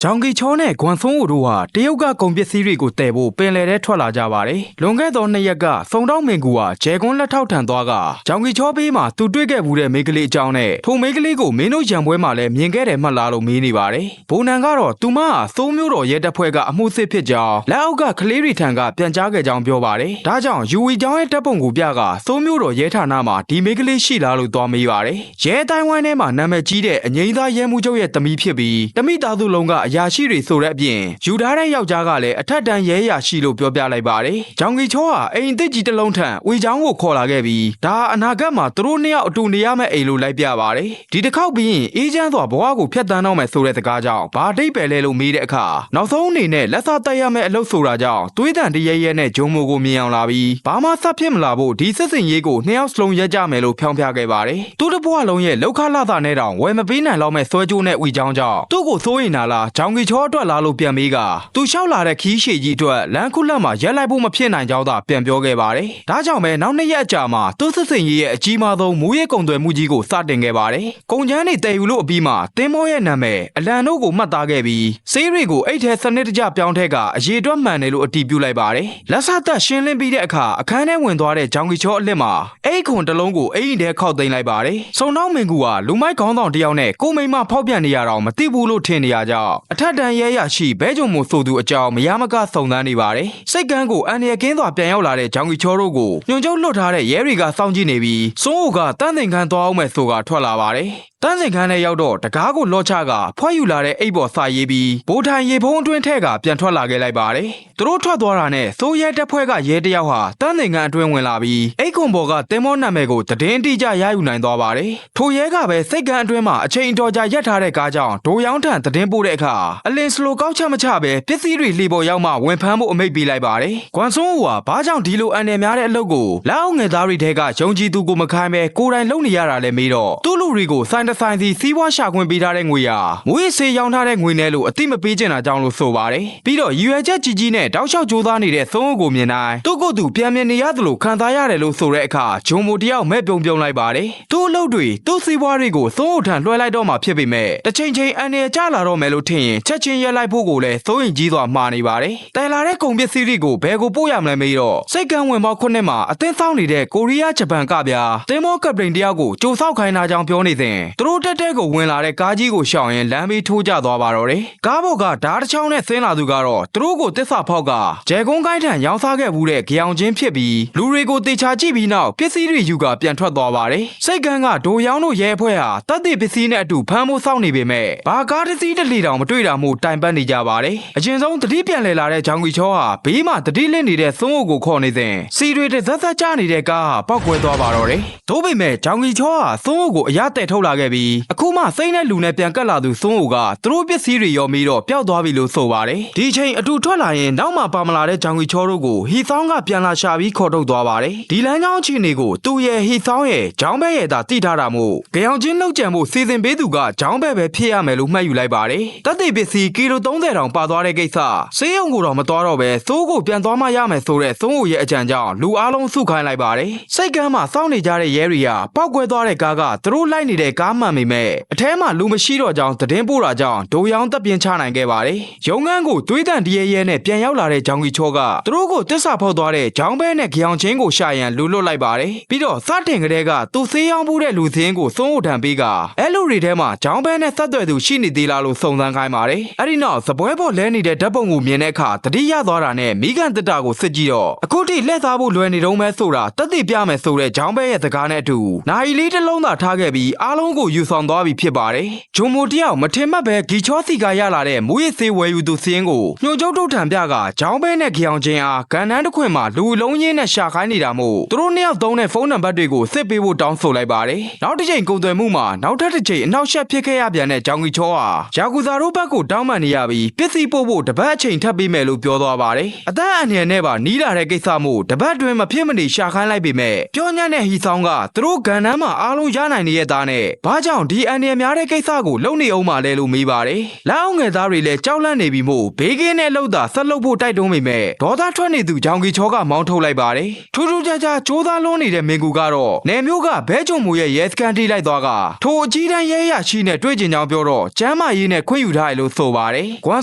ဂျောင်ကီချောနဲ့ဂွမ်ဆွန်းဦးတို့ဟာတရုတ်ကကုန်ပစ္စည်းတွေကိုတည်ဖို့ပင်လယ်ထဲထွက်လာကြပါတယ်။လွန်ခဲ့သော2ရက်ကစုံတောင်းမင်ကူဟာဂျဲကွန်းလက်ထောက်ထန်သွားကဂျောင်ကီချောဘေးမှာသူတွေ့ခဲ့မှုတဲ့မိန်းကလေးအကြောင်းနဲ့ထိုမိန်းကလေးကိုမင်းတို့ရံပွဲမှာလည်းမြင်ခဲ့တယ်မှတ်လားလို့မေးနေပါတယ်။ဘိုနန်ကတော့သူမဟာစိုးမျိုးတော်ရဲတပ်ဖွဲ့ကအမှုစစ်ဖြစ်ကြောင်းလက်အောက်ကကလေးရီထံကပြန်ကြားခဲ့ကြောင်းပြောပါတယ်။ဒါကြောင့်ယူဝီကျောင်းရဲ့တပ်ပုံကိုပြကစိုးမျိုးတော်ရဲဌာနမှာဒီမိန်းကလေးရှိလားလို့သွားမေးပါတယ်။ရဲတိုင်းဝိုင်းထဲမှာနာမည်ကြီးတဲ့အငိမ့်သားရဲမှုချုပ်ရဲ့သမီးဖြစ်ပြီးတမိသားစုလုံးကအရာရှိတွေဆိုတဲ့အပြင်ယူထားတဲ့ယောက်ျားကလည်းအထက်တန်းရဲရရှိလို့ပြောပြလိုက်ပါတယ်။ဂျောင်ကီချောဟာအိမ်သစ်ကြီးတစ်လုံးထံဝေချောင်းကိုခေါ်လာခဲ့ပြီးဒါအနာဂတ်မှာသူတို့နှစ်ယောက်အတူနေရမယ့်အိမ်လို့လိုက်ပြပါတယ်။ဒီတစ်ခေါက်ပြီးရင်အေးချမ်းစွာဘဝကိုဖျက်ဆီးတော့မယ်ဆိုတဲ့စကားကြောင့်ဘာတိတ်ပဲလဲလို့မေးတဲ့အခါနောက်ဆုံးအနေနဲ့လက်စားတက်ရမယ့်အလုပ်ဆိုတာကြောင့်သွေးတန်တရဲရဲနဲ့ဂျုံမိုကိုမြင်အောင်လာပြီးဘာမှဆက်ဖြစ်မလာဖို့ဒီစစ်စင်ရေးကိုနှစ်ယောက်စလုံးရက်ကြမယ်လို့ဖြောင်းပြခဲ့ပါတယ်။သူ့တစ်ဘဝလုံးရဲ့လောက်ခလာတာနဲ့တောင်ဝယ်မပေးနိုင်တော့မဲ့ဆွဲကြိုးနဲ့ဝီချောင်းကြောင့်သူ့ကိုစိုးရိမ်လာလားဂျောင်ကီချောအတွက်လာလို့ပြန်မေးကသူလျှောက်လာတဲ့ခီးရှည်ကြီးအတွက်လမ်းခုလက်မှာရက်လိုက်ဖို့မဖြစ်နိုင်ကြောင်းသာပြန်ပြောခဲ့ပါတယ်။ဒါကြောင့်ပဲနောက်2ရက်အကြာမှာသူ့စစ်စင်ရေးရဲ့အကြီးမားဆုံးမူရဲကုံသွယ်မှုကြီးကိုစတင်ခဲ့ပါတယ်။ကုန်ချမ်းတွေတည်ယူလို့အပြီးမှာတင်းမောရဲ့နာမည်အလံတို့ကိုမှတ်သားခဲ့ပြီးဆေးတွေကိုအိတ်ထဲစနစ်တကျပြောင်းထည့်ကအရေးအတွက်မှန်တယ်လို့အတည်ပြုလိုက်ပါတယ်။လက်ဆက်သက်ရှင်းလင်းပြီးတဲ့အခါအခန်းထဲဝင်သွားတဲ့ဂျောင်ကီချောအလစ်မှာအိတ်ခွန်တစ်လုံးကိုအိမ်ထဲခောက်သိမ်းလိုက်ပါတယ်။စုံတော့မင်ကူဟာလူမိုက်ခေါင်းဆောင်တယောက်နဲ့ကိုမိမဖောက်ပြန်နေရတော့မသိဘူးလို့ထင်နေရကြောင်းအထက်တန်းရဲရရှိဘဲကြုံမို့ဆိုသူအကြောင်းမရမကစုံစမ်းနေပါတယ်။စိတ်ကန်းကိုအန်ရကင်းစွာပြန်ရောက်လာတဲ့ဂျောင်ကီချောတို့ကိုညွန်ကျုပ်လွတ်ထားတဲ့ရဲတွေကစောင့်ကြည့်နေပြီးစိုးအိုကတန်းသင်ခန်းသွားအောင်မဲ့ဆိုတာထွက်လာပါတယ်။တန်းစင်ခန်းထဲရောက်တော့တကားကိုလော့ချကဖွက်ယူလာတဲ့အိတ်ပေါ်စာရေးပြီးဘိုးထိုင်ရေဖုံးအတွင်းထဲကပြန်ထွက်လာခဲ့လိုက်ပါတယ်။သူတို့ထွက်သွားတာနဲ့စိုးရဲတပ်ဖွဲ့ကရဲတယောက်ဟာတန်းစင်ခန်းအတွင်းဝင်လာပြီးအိတ်ခွန်ပေါ်ကတင်မောနာမည်ကိုတည်င်းတိကျရယူနိုင်သွားပါတယ်။ထိုရဲကပဲစိတ်ကန်းအတွင်းမှာအချိန်တော်ကြာရက်ထားတဲ့ကားကြောင့်ဒိုရောင်းထန်တည်င်းပို့တဲ့အခါအလင်းစလိုကောက်ချက်မချပဲပစ္စည်းတွေလှေပေါ်ရောက်မှဝင်ဖမ်းဖို့အမိန့်ပေးလိုက်ပါတယ်။ဂွမ်ဆွန်းဦးဟာဘာကြောင့်ဒီလိုအန်တယ်များတဲ့အလုပ်ကိုလက်အောက်ငယ်သားတွေထဲကယုံကြည်သူကိုမခိုင်းပဲကိုယ်တိုင်လုပ်နေရတာလည်းမေးတော့သူ့လူတွေကိုစိုင်းတဆိုင်စီစီးပွားရှာခွင့်ပေးထားတဲ့ငွေဟာမွေးဆေးရောင်းထားတဲ့ငွေနဲ့လို့အတိမပေးချင်တာကြောင့်လို့ဆိုပါတယ်။ပြီးတော့ရွယ်ချက်ကြီးကြီးနဲ့တောက်လျှောက်ကြိုးစားနေတဲ့သုံးအုပ်ကိုမြင်တိုင်းသူ့ကိုယ်သူပြန်မြင်နေရသလိုခံစားရတယ်လို့ဆိုတဲ့အခါဂျုံမိုတယောက်မဲ့ပြုံလိုက်ပါတယ်။သူ့အလုပ်တွေသူ့စီးပွားတွေကိုသုံးအုပ်ထံလွှဲလိုက်တော့မှဖြစ်ပေမဲ့တစ်ချိန်ချိန်အန်ရကြလာတော့မယ်လို့ထင်ရင်ချက်ချင်းရက်လိုက်ဖို့ကိုလည်းစိုးရင်ကြီးစွာမှားနေပါတယ်။တိုင်လာတဲ့ကုန်ပစ္စည်းတွေကိုဘယ်ကိုပို့ရမလဲမေးတော့စိတ်ကန်းဝင်ပေါက်9မှာအသင်းဆောင်နေတဲ့ကိုရီးယားဂျပန်ကဗျာတင်မောကပရင်တယောက်ကိုကြိုဆောက်ခိုင်းတာကြောင့်ပြောနေစဉ်သူတို့တက်တဲ့ကိုဝင်လာတဲ့ကားကြီးကိုရှောင်ရင်လမ်းဘေးထိုးကျသွားပါတော့တယ်။ကားပေါ်ကဓာတ်တစ်ချောင်းနဲ့ဆင်းလာသူကတော့သူတို့ကိုတစ္ဆာဖောက်ကဂျဲကုန်းကိုင်းထံရောင်းစားခဲ့မှုတဲ့ကြောင်ချင်းဖြစ်ပြီးလူတွေကိုတေချာကြည့်ပြီးနောက်ပစ္စည်းတွေယူကပြန်ထွက်သွားပါတယ်။စိတ်ကန်းကဒိုရောင်းတို့ရဲအဖွဲ့ဟာတပ်တွေပစ္စည်းနဲ့အတူဖမ်းဖို့စောင့်နေပေမဲ့ဘာကားတစ်စီးတစ်လီတောင်မတွေ့တာမို့တိုင်ပတ်နေကြပါတယ်။အရင်ဆုံးတတိပြန်လည်လာတဲ့ဂျောင်ကီချောဟာဘေးမှာတတိလင့်နေတဲ့သုံးအုပ်ကိုခေါ်နေစဉ်စီတွေတစ်သက်သက်ကျနေတဲ့ကားဟာပောက်ကွဲသွားပါတော့တယ်။ထို့ပေမဲ့ဂျောင်ကီချောဟာသုံးအုပ်ကိုအရတဲ့ထုတ်လာခဲ့ပြီးအခုမှစိတ်နဲ့လူနဲ့ပြန်ကတ်လာသူသုံးအုပ်ကသူတို့ပစ္စည်းတွေရောပြီးတော့ပျောက်သွားပြီလို့ဆိုပါတယ်။ဒီချိန်အတူထွက်လာရင်နောက်မှပါမလာတဲ့ဂျောင်ကီချောတို့ကိုဟီဆောင်းကပြန်လာရှာပြီးခေါ်ထုတ်သွားပါတယ်။ဒီလမ်းကြောင်းအခြေအနေကိုသူ့ရဲ့ဟီဆောင်းရဲ့ဂျောင်းဘဲရဲ့သာတိထားတာမို့ကြောင်ချင်းလောက်ကြံဖို့စီစဉ်ပေးသူကဂျောင်းဘဲပဲဖြစ်ရမယ်လို့မှတ်ယူလိုက်ပါတယ်။တပ်တွေပစ္စည်းကီလို30တောင်ပါသွားတဲ့ကိစ္စဆေးရုံကိုတော့မသွားတော့ပဲသိုးကိုပြန်သွားမှရမယ်ဆိုတဲ့သုံးဦးရဲ့အကြံကြောင့်လူအားလုံးစုခိုင်းလိုက်ပါတယ်။စိတ်ကမ်းမှာစောင့်နေကြတဲ့ရဲတွေကပောက်ကွဲသွားတဲ့ကားကသူတို့လိုက်နေတဲ့ကားမှန်ပေမဲ့အထဲမှာလူမရှိတော့ကြောင်းသတင်းပို့တာကြောင့်ဒိုရောင်းတပ်ပြင်းချနိုင်ခဲ့ပါတယ်။ရုံငန်းကိုသွေးတန်တရဲရဲနဲ့ပြန်ရောက်လာတဲ့ဂျောင်ကီချောကသူတို့ကိုတစ္ဆာဖောက်သွားတဲ့ဂျောင်းဘဲနဲ့ကြောင်ချင်းကိုရှာရန်လူလွတ်လိုက်ပါတယ်။ပြီးတော့စတင်ကလေးကသူဆေးရောင်းမှုတဲ့လူစင်းကိုသုံးဦးထံပေးကအဲ့လူတွေထဲမှာဂျောင်းဘဲနဲ့ဆက်သွယ်သူရှိနေသေးလားလို့စုံစမ်းခိုင်းပါတယ်။အဲ့ဒီနောက်စပွဲပေါ်လဲနေတဲ့ဓာတ်ပုံကိုမြင်တဲ့အခါတတိယသွားတာနဲ့မိကန်တတကိုစစ်ကြည့်တော့အခုထိလက်သားဖို့လွယ်နေတော့မဲဆိုတာတက်တိပြမယ်ဆိုတဲ့ဂျောင်းဘဲရဲ့စကားနဲ့အတူနိုင်လေးတစ်လုံးသာထားခဲ့ပြီးအားလုံးကိုယူဆောင်သွားပြီဖြစ်ပါတယ်။ဂျုံမိုတယောက်မထင်မှတ်ပဲဂီချောစီကရလာတဲ့မူရစ်ဆေးဝယ်ယူသူစင်းကိုညှို့ကျုပ်တို့ထံပြကဂျောင်းဘဲနဲ့ကြောင်ချင်းအားဂန်နန်းတစ်ခွင်မှာလူလုံးရင်းနဲ့ရှာခိုင်းနေတာမို့သူတို့နှစ်ယောက်သုံးတဲ့ဖုန်းနံပါတ်တွေကိုစစ်ပေးဖို့တောင်းဆိုလိုက်ပါတယ်။နောက်တစ်ချိန်ကုန်သွယ်မှုမှာနောက်ထပ်တစ်ချိန်အနောက်ရှက်ဖြစ်ခဲ့ရပြန်တဲ့ဂျောင်ကီချောဟာယာကူဇာတို့ဘက်ကိုတောင်းပန်နေရပြီးပစ္စည်းပို့ဖို့တပတ်အချိန်ထပ်ပေးမယ်လို့ပြောသွားပါတယ်။အသက်အန္တရာယ်နဲ့ပါနီးလာတဲ့ကိစ္စမို့တပတ်တွင်မဖြစ်မနေရှာခိုင်းလိုက်ပေမဲ့ပြောညံ့တဲ့ဟီဆောင်ကသူတို့ဂန်နန်းမှာအားလုံးရနိုင်နေတဲ့သားနဲ့ဘာ ကြောင့်ဒီအန်ရများတဲ့ကိစ္စကိုလုံနေအောင်မလဲလို့မေးပါတယ်လက်အောင်ငယ်သားတွေလည်းကြောက်လန့်နေပြီမို့ဘေးကင်းနဲ့လှုပ်တာဆက်လုပ်ဖို့တိုက်တွန်းမိမဲ့ဒေါသထွက်နေသူဂျောင်ကီချောကမောင်းထုတ်လိုက်ပါတယ်ထူးထူးခြားခြားစ조사လွန်းနေတဲ့မင်ကူကတော့နယ်မျိုးကဘဲကြုံမူရဲ့ရဲစခန်းထိလိုက်သွားကထိုအကြီးတန်းရဲရရှိနဲ့တွေ့ကျင်ကြောင်းပြောတော့ကျမ်းမာရေးနဲ့ခွင့်ယူထားရလို့ဆိုပါတယ်ကွမ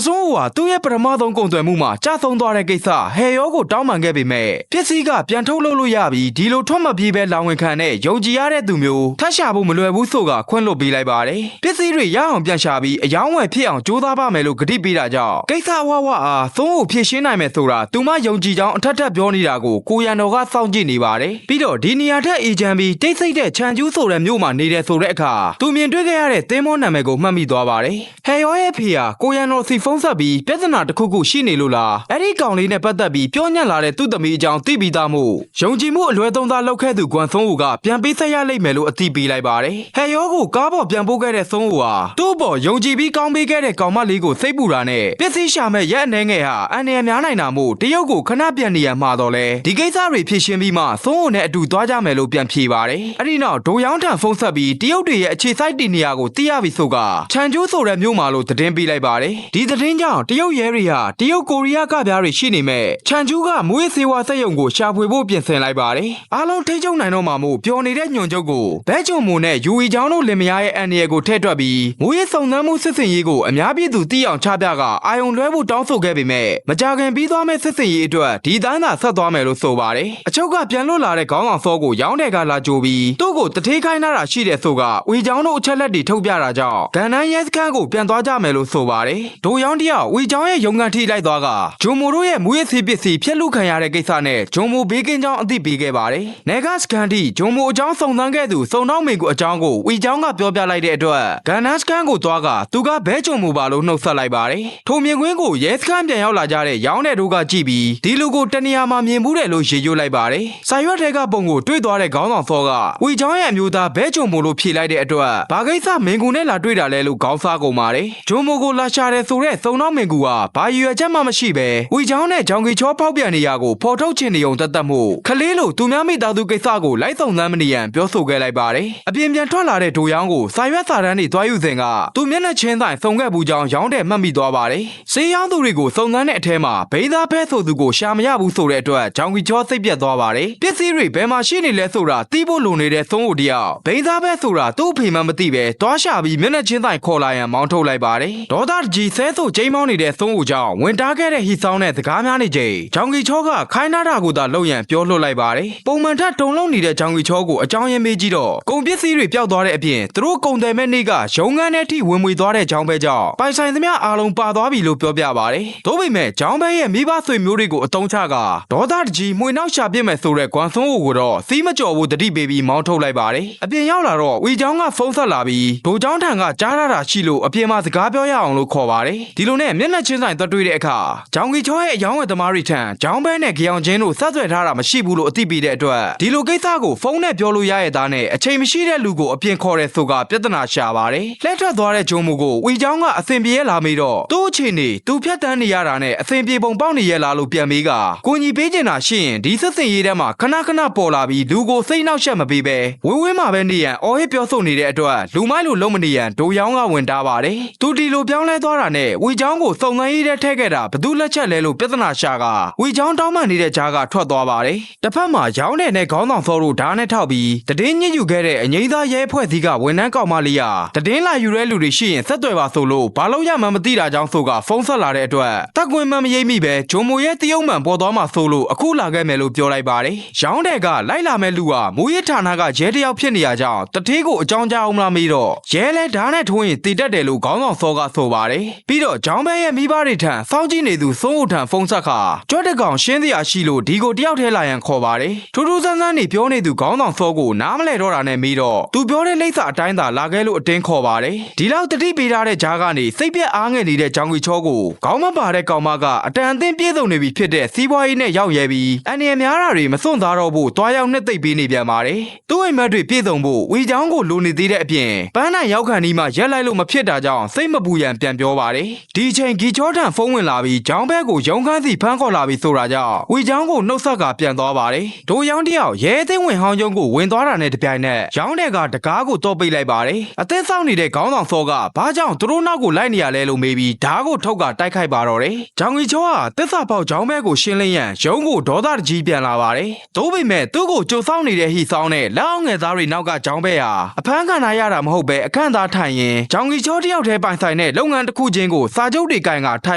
်ဆွန်းဟိုဟာသူ့ရဲ့ပထမဆုံးကုန်သွယ်မှုမှာကြာဆုံးသွားတဲ့ကိစ္စဟဲရောကိုတောင်းပန်ခဲ့ပေမဲ့ပစ္စည်းကပြန်ထုတ်လုပ်လို့ရပြီးဒီလိုထွက်မပြေးပဲလောင်ဝင်ခံနဲ့ယုံကြည်ရတဲ့သူမျိုးထပ်ရှာဖို့မလွယ်ဘူးဆိုကခွင့်လွှတ်ပေးလိုက်ပါတယ်ပစ္စည်းတွေရအောင်ပြန်ရှာပြီးအယောင်းဝယ်ဖြစ်အောင်ကြိုးစားပါမယ်လို့ကတိပေးတာကြောင့်ကိစ္စဝဝအားသုံးကိုဖြည့်ရှင်းနိုင်မယ်ဆိုတာသူမယုံကြည်ကြောင်းအထက်ထပ်ပြောနေတာကိုကိုရန်တော်ကစောင့်ကြည့်နေပါတယ်ပြီးတော့ဒီနေရာထက်အေဂျန်ပြီးတိတ်ဆိတ်တဲ့ခြံကျူးဆိုတဲ့မြို့မှာနေတယ်ဆိုတဲ့အခါသူမြင်တွေ့ခဲ့ရတဲ့သင်းမောနာမည်ကိုမှတ်မိသွားပါတယ်ဟဲရောရဲ့ဖေဟာကိုရန်တော်စီဖုန်းဆက်ပြီးပြဿနာတစ်ခုခုရှိနေလို့လားအဲ့ဒီကောင်လေးနဲ့ပတ်သက်ပြီးပြောညံ့လာတဲ့သူ့သမီးအကြောင်းသိပြီးသားမို့ယုံကြည်မှုအလွဲသုံးစားလုပ်ခဲ့သူကွမ်ဆွန်းဟူကပြန်ပေးဆက်ရလိမ့်မယ်လို့အသိပေးလိုက်ပါတယ်ဟဲရောကိုကားပေါ်ပြန်ပို့ခဲ့တဲ့ဆွန်းဟူဟာသူ့ပေါ်ယုံကြည်ပြီးကောင်းပေးခဲ့တဲ့ကောင်မလေးကိုစိတ်ပူတာနဲ့ပစ္စည်းရှာမဲ့ရက်အနေငယ်ဟာအန်ရများနိုင်တာမို့တရုတ်ကိုခဏပြန်နေရမှာတော့လဲဒီကိစ္စတွေဖြေရှင်းပြီးမှဆွန်းဟူနဲ့အတူသွားကြမယ်လို့ပြန်ဖြေပါတယ်အဲ့ဒီနောက်ဒိုယောင်းထံဖုန်းဆက်ပြီးတရုတ်တွေရဲ့အခြေစိုက်တင်နေရာကိုသိရပြီဆိုကခြံကျိုးဆိုတဲ့မြို့မှာလို့သတင်းပေးလိုက်ပါတယ်ဒီသတင်းကြောင့်တရုတ်ရဲတွေဟာတရုတ်ကိုရီးယားကပြားတွေရှိနေမဲ့ခြံကျူးကမွေးစေဝါစက်ရုံကိုရှာဖွေဖို့ပြင်ဆင်လိုက်ပါတယ်အားလုံးထိချုံနိုင်တော့မှမို့ပျော်နေတဲ့ညွန်ချုပ်ကိုဘဲကြုံမုံနဲ့ယူဝီချောင်းတို့လင်မယားရဲ့အန်ရကိုထည့်တွက်ပြီးမွေးစုံစမ်းမှုစစ်စင်ရေးကိုအများပြည်သူသိအောင်ချပြကအာယုံလွှဲဖို့တောင်းဆိုခဲ့ပေမဲ့မကြခင်ပြီးသွားမဲ့စစ်စင်ရေးအတွက်ဒီတိုင်းသာဆက်သွားမယ်လို့ဆိုပါတယ်အချုပ်ကပြန်လွတ်လာတဲ့ခေါင်းဆောင်စောကိုရောင်းတဲ့ကလာကြိုပြီးသူ့ကိုတထေးခိုင်းတာရှိတဲ့ဆိုကဝီချောင်းတို့အချက်လက်တွေထုတ်ပြတာကြောင့်ဂန်နန်းရဲစခန်းကိုပြန်သွားကြမယ်လို့ဆိုပါတယ်ဒိုရောင်းတယောက်ဝီချောင်းရဲ့ရုံကန်ထိလိုက်သွားကဂျွန်မိုတို့ရဲ့မွေးစီပစ္စည်းဖျက်လုခံရတဲ့ကိစ္စနဲ့ဂျွန်မိုဘေးကင်းကြောင်းအသိပေးခဲ့ပါတယ်နေဂတ်စကန်တီဂျွန်မိုအကြောင်းစုံစမ်းခဲ့သူစုံတော့မင်ကိုအကြောင်းကိုဝီချောင်းကပြောပြလိုက်တဲ့အတွက်ဂန်နန်းစကန်ကိုသွားကသူကဘဲဂျွန်မိုပါလို့နှုတ်ဆက်လိုက်ပါတယ်ထိုမြင်ကွင်းကိုရဲစခန်းပြန်ရောက်လာကြတဲ့ရောင်းတဲ့တို့ကကြည့်ပြီးဒီလူကိုတနေရာမှာမြင်မှုတယ်လို့ရေရွတ်လိုက်ပါတယ်စာရွက်ထဲကပုံကိုတွေ့သွားတဲ့ခေါင်းဆောင်စောကဝီချောင်းရဲ့အမျိုးသားဘဲဂျွန်မိုလို့ဖြေလိုက်တဲ့အတွက်ဘာကိစ္စမင်ကူနဲ့လာတွေ့တာလဲလို့ခေါင်းစားကုန်ပါတယ်ဂျွန်မိုကိုလာရှာတယ်ဆိုတဲ့စုံတော့မင်ကူဟာဘာရွယ်ချက်မှမရှိပဲဝီချောင်းနဲ့ဂျောင်ကီချောဖောက်ပြန်နေရကိုဖော်ထုတ်ချင်နေုံတတ်မှုခလေးလို့သူများမိသားစုကိစ္စကိုလိုက်ဆောင်စမ်းမနေရန်ပြောဆိုခဲ့လိုက်ပါတယ်အပြင်ပြန်ထွက်လာတဲ့ဒိုယောင်းကိုစာရွက်စာတမ်းတွေတွားယူစဉ်ကသူမျက်နှာချင်းဆိုင်စုံခဲ့ဘူးကြောင်းရောင်းတယ်မှတ်မိသွားပါတယ်စေးရောင်းသူတွေကိုစုံစမ်းတဲ့အထဲမှာဘိန်းသားဖဲဆိုသူကိုရှာမရဘူးဆိုတဲ့အတွက်ဂျောင်ကီချောစိတ်ပြတ်သွားပါတယ်ပစ္စည်းတွေဘယ်မှာရှိနေလဲဆိုတာသိဖို့လိုနေတဲ့သုံးဦးတယောက်ဘိန်းသားဖဲဆိုတာသူ့အဖေမှမသိပဲတွားရှာပြီးမျက်နှာချင်းဆိုင်ခေါ်လာရန်မောင်းထုတ်လိုက်ပါတယ်ဒေါသကြီးဆဲဆိုချိန်မောင်းနေတဲ့သုံးဦးကြောင့်ဝင်တားခဲ့တဲ့ဟီဆောင်နဲ့စကားများနေချိန်ဂျောင်ကီချောကခိုင်းနာတာကိုသာလုံရန်ပြောလွှတ်လိုက်ပါတယ်ပုံမှန်ထက်တုံလုံးနေတဲ့ဂျောင်ကီချောကိုအကြောင်းရင်းမေးကြည့်တော့ကုန်ပစ္စည်းတွေပျောက်သွားတဲ့အပြင်သူတို့ကုန်တယ်မဲ့နေ့ကရုံငန်းထဲထိဝင်မွေသွားတဲ့ကြောင်းပဲကြောင့်ပိုင်ဆိုင်သမျှအားလုံးပါသွားပြီလို့ပြောပြပါတယ်။သို့ပေမဲ့ကြောင်းပဲရဲ့မိဘဆွေမျိုးတွေကိုအတုံးချကဒေါသတကြီးမှွေနောက်ရှာပြစ်မဲ့ဆိုတဲ့ကွမ်ဆွန်းဟိုကိုတော့စီးမကြော်ဘူးတတိပေးပြီးမောင်းထုတ်လိုက်ပါတယ်။အပြင်ရောက်လာတော့ဝီချောင်းကဖုန်းဆက်လာပြီးဒိုချောင်းထံကကြားရတာရှိလို့အပြင်မှာစကားပြောရအောင်လို့ခေါ်ပါတယ်။ဒီလိုနဲ့မျက်နှာချင်းဆိုင်တွေ့တဲ့အခါဂျောင်ကီချောရဲ့အယောင်းဝယ်သမားတွေထံကြောင်းပဲနဲ့ကြောင်ချင်းတို့ဆက်သွယ်ထားတာမရှိဘူးလို့အသိပေးတဲ့အတွက်ဒီလိုကိစ္စကိုဖုန်းနဲ့ပြောလို့ရရဲ့သားနဲ့အချိန်မရှိတဲ့လူကိုအပြင်ခေါ်တဲ့ဆိုကပြဿနာရှာပါတယ်။လက်ထွက်သွားတဲ့ဂျုံမူကိုဝီချောင်းကအဆင်ပြေရလာမေးတော့သူ့အခြေအနေသူဖြတ်တန်းနေရတာနဲ့အဆင်ပြေပုံပေါက်နေရလားလို့ပြန်မေးကကိုညီပေးချင်တာရှိရင်ဒီစစ်စင်ရေးထဲမှာခဏခဏပေါ်လာပြီးလူကိုစိတ်နှောက်ယှက်မပေးပဲဝင်းဝင်းမှာပဲနေရန်အော်ဟစ်ပြောဆိုနေတဲ့အတွက်လူမိုက်လိုလုံးမနေရန်ဒိုယောင်းကဝင်တာပါတယ်။သူဒီလိုပြောင်းလဲသွားတာနဲ့ဝီချောင်းကိုစုံစမ်းရေးထဲထည့်ခဲ့တာဘသူလက်ချက်လဲလို့ပြဿနာရှာကဝီချောင်းတောင်းပန်နေတဲ့ကြားကထွက်သွားပါတယ်။တစ်ဖက်မှာရောင်းတဲ့နဲ့ခေါင်းဆောင်စောတို့ဓာတ်နဲ့ထောက်ပြီးတည်င်းညစ်ယူခဲ့တဲ့အငိမ့်သားရဲဖွဲ့စည်းကဝန်ထမ်းကောင်မလေးဟာတည်င်းလာယူတဲ့လူတွေရှိရင်ဆက်သွယ်ပါဆိုလို့ဘာလို့ရမှမသိတာကြောင့်ဆိုကဖုန်းဆက်လာတဲ့အတွက်တက်ကွင်းမှမရိပ်မိပဲဂျုံမိုရဲ့တရုတ်မှန်ပေါ်သွားမှဆိုလို့အခုလာခဲ့မယ်လို့ပြောလိုက်ပါတယ်။ရောင်းတဲ့ကလိုက်လာမဲ့လူဟာမူရဌာနကရဲတယောက်ဖြစ်နေရကြောင်းတထေးကိုအကြောင်းကြားအောင်မလားမေးတော့ရဲလဲဓာတ်နဲ့ထိုးရင်တည်တတ်တယ်လို့ခေါင်းဆောင်စောကဆိုပါတယ်။ပြီးတော့ဂျောင်းဘဲရဲ့မိဘတွေထံစောင့်ကြည့်နေသူစိုးဦးထံဖုန်းဆက်ခါကြွက်တကောင်ရှင်းစရာရှိလို့ဒီကိုတယောက်ထဲလာရန်ခေါ်ပါတယ်။ထူးထူးဆန်းဆန်းနေပြောနေသူခေါင်းဆောင်စောကိုနားမလဲတော့တာနဲ့မေးတော့သူပြောတဲ့လိပ်စာအတိုင်းသာလာခဲ့လို့အတင်းခေါ်ပါတယ်။ဒီလောက်တတိပေးထားတဲ့ဂျားကနေစိတ်ပြက်အားငယ်နေတဲ့ဂျောင်ကီချောကိုခေါင်းမပါတဲ့ကောင်မကအတန်အသင်းပြေဆုံးနေပြီဖြစ်တဲ့စီးပွားရေးနဲ့ရောက်ရဲပြီးအန်ရများတာတွေမစွန့်သားတော့ဖို့တွားရောက်နှစ်သိပ်ပေးနေပြန်ပါတယ်။သူ့အိမ်မက်တွေပြေဆုံးဖို့ဝီချောင်းကိုလိုနေသေးတဲ့အပြင်ပန်းနိုင်ရောက်ခံဒီမှရက်လိုက်လို့မဖြစ်တာကြောင့်စိတ်မပူရန်ပြန်ပြောပါတယ်။ဒီချိန်ဂီချောထံဖုန်းဝင်လာပြီးဂျောင်းဘက်ကိုရုံခန်းစီဖမ်းခေါ်လာပြီးဆိုတာကြောင့်ဝီချောင်းကိုနှုတ်ဆက်ကပြန်သွားပါတယ်။ဒိုရောင်းတယောက်ရဲသိန်းဝင်ဟောင်းကျုံကိုဝင်သွားတာနဲ့တပြိုင်နက်ရောင်းတဲ့ကတကားကို ကိုတော့ပိတ်လိုက်ပါတယ်အသက်ဆောင်နေတဲ့ခေါင်းဆောင်စောကဘာကြောင့်သူတို့နောက်ကိုလိုက်နေရလဲလို့မေးပြီးဓာတ်ကိုထုတ်ကတိုက်ခိုက်ပါတော့တယ်။ကြောင်ကြီးချောကတက်စာပေါက်ချောင်းဘက်ကိုရှင်းလင်းရန်ရုံးကိုဒေါသတကြီးပြန်လာပါတယ်။သို့ပေမဲ့သူ့ကိုကြိုဆောင်နေတဲ့ဟီဆောင်နဲ့လက်အောင်ငယ်သားတွေနောက်ကချောင်းဘက်ဟာအဖမ်းခံရတာမဟုတ်ပဲအခန့်သားထိုင်ရင်ကြောင်ကြီးချောတယောက်တည်းပိုင်ဆိုင်တဲ့လုပ်ငန်းတစ်ခုချင်းကိုစာချုပ်တွေကင်ကထို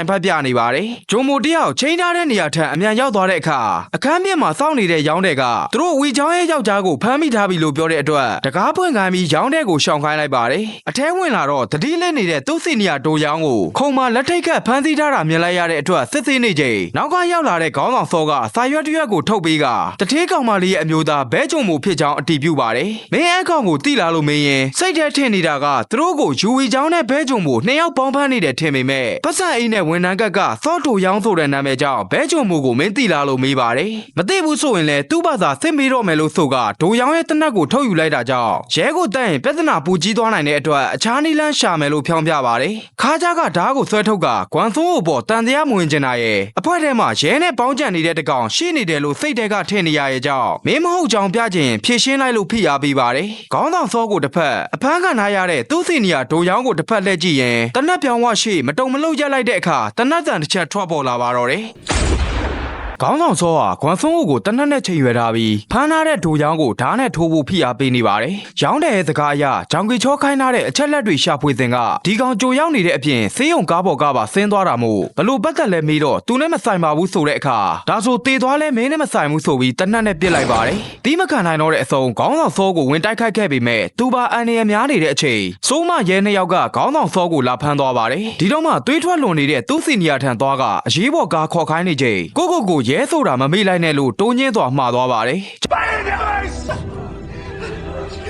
င်ဖက်ပြနေပါတယ်။ဂျုံမိုတယောက်ချိန်ထားတဲ့နေရာထက်အမြန်ရောက်သွားတဲ့အခါအခန်းမြင့်မှာစောင့်နေတဲ့ရောင်းတဲ့ကသူတို့ဝီချောင်းရဲ့ယောက်ျားကိုဖမ်းမိထားပြီလို့ပြောတဲ့အတွက်တကားပွင့်ခိုင်းပြီးရောင်းတဲ့ကိုရှောင်ခိုင်းလိုက်ပါတယ်။အထဲဝင်လာတော့တတိလက်နေတဲ့သူ့စီနီယာဒိုရောင်းကိုခုံမလက်ထိတ်ခတ်ဖမ်းဆီးထားတာမြင်လိုက်ရတဲ့အတွက်စစ်ဆေးနေချိန်နောက်ကရောက်လာတဲ့ခေါင်းဆောင်စောကစာရွက်တစ်ရွက်ကိုထုတ်ပေးကတထေးကောင်မလေးရဲ့အမျိုးသားဘဲကြုံမှုဖြစ်ကြောင်းအတည်ပြုပါတယ်။မင်းအကောင်ကိုတိလာလို့မင်းရင်စိတ်ထဲထင်နေတာကသူတို့ကိုယူဝီချောင်းနဲ့ဘဲကြုံမှုနှစ်ယောက်ပေါင်းဖမ်းနေတဲ့ထင်ပေမဲ့ပတ်စံအိနဲ့ဝန်ထမ်းကစော့တိုရောင်းဆိုတဲ့နာမည်ကြောင့်ဘဲကြုံမှုကိုမင်းတိလာလို့မေးပါတယ်။မသိဘူးဆိုရင်လည်းသူ့ဘာသာစစ်မေးတော့မယ်လို့ဆိုကဒိုရောင်းရဲ့တနက်ကိုထုတ်ယူလိုက်တာကြောင့်ရဲကိုတန့်ရင်ပြဿနာပူကြီးသွားနိုင်တဲ့အတွက်အခြားနည်းလမ်းရှာမယ်လို့ဖြောင်းပြပါတယ်။ခါးကြားကဓာတ်ကိုဆွဲထုတ်ကဂွမ်ဆိုးကိုပေါ်တန်တရားမဝင်ကျင်တာရဲ့အဖွဲထဲမှာရဲနဲ့ပေါင်းကြံနေတဲ့တကောင်ရှိနေတယ်လို့စိတ်ထဲကထင်နေရရဲ့ကြောင့်မင်းမဟုတ်ကြောင်ပြခြင်းဖြည့်ရှင်းလိုက်လို့ဖိအားပေးပါတယ်။ခေါင်းဆောင်စောကိုတစ်ဖက်အဖမ်းခံထားရတဲ့သူ့စီနီယာဒိုရောင်းကိုတစ်ဖက်လှည့်ကြည့်ရင်တနက်ပြောင်ဝရှိမတုံမလုံရက်လိုက်တဲ့အခါတနက်တန်တစ်ချက်ထွက်ပေါ်လာပါတော့တယ်။ခေါင်းဆောင်စောဟာဂွမ်ဆွန်ကိုတနက်နဲ့ချိန်ရွယ်ထားပြီးဖမ်းထားတဲ့ဒိုရောင်းကိုဓာတ်နဲ့ထိုးဖို့ဖိအားပေးနေပါတယ်။ရောင်းတဲ့စကားအရဂျောင်ကီချောခိုင်းထားတဲ့အချက်လက်တွေရှာဖွေစဉ်ကဒီကောင်ကြိုရောက်နေတဲ့အပြင်ဆေးရုံကားပေါ်ကပါဆင်းသွားတာမို့ဘလို့ပတ်သက်လဲမေးတော့သူနဲ့မဆိုင်ပါဘူးဆိုတဲ့အခါဒါဆိုတေသွားလဲမင်းနဲ့မဆိုင်ဘူးဆိုပြီးတနက်နဲ့ပြစ်လိုက်ပါတယ်။ဒီမခံနိုင်တော့တဲ့အစုံခေါင်းဆောင်စောကိုဝင်တိုက်ခိုက်ခဲ့ပေမဲ့သူပါအန်ရများနေတဲ့အချိန်စိုးမရဲနှစ်ယောက်ကခေါင်းဆောင်စောကိုလာဖမ်းသွားပါတယ်။ဒီတော့မှသွေးထွက်လွန်နေတဲ့သူ့စီနီယာထံသွားကအရေးပေါ်ကားခေါ်ခိုင်းနေချိန်ကိုရဲဆိုတာမမေ့လိုက်နဲ့လို့တိုးညင်းသွားမှာသွားပါတယ်။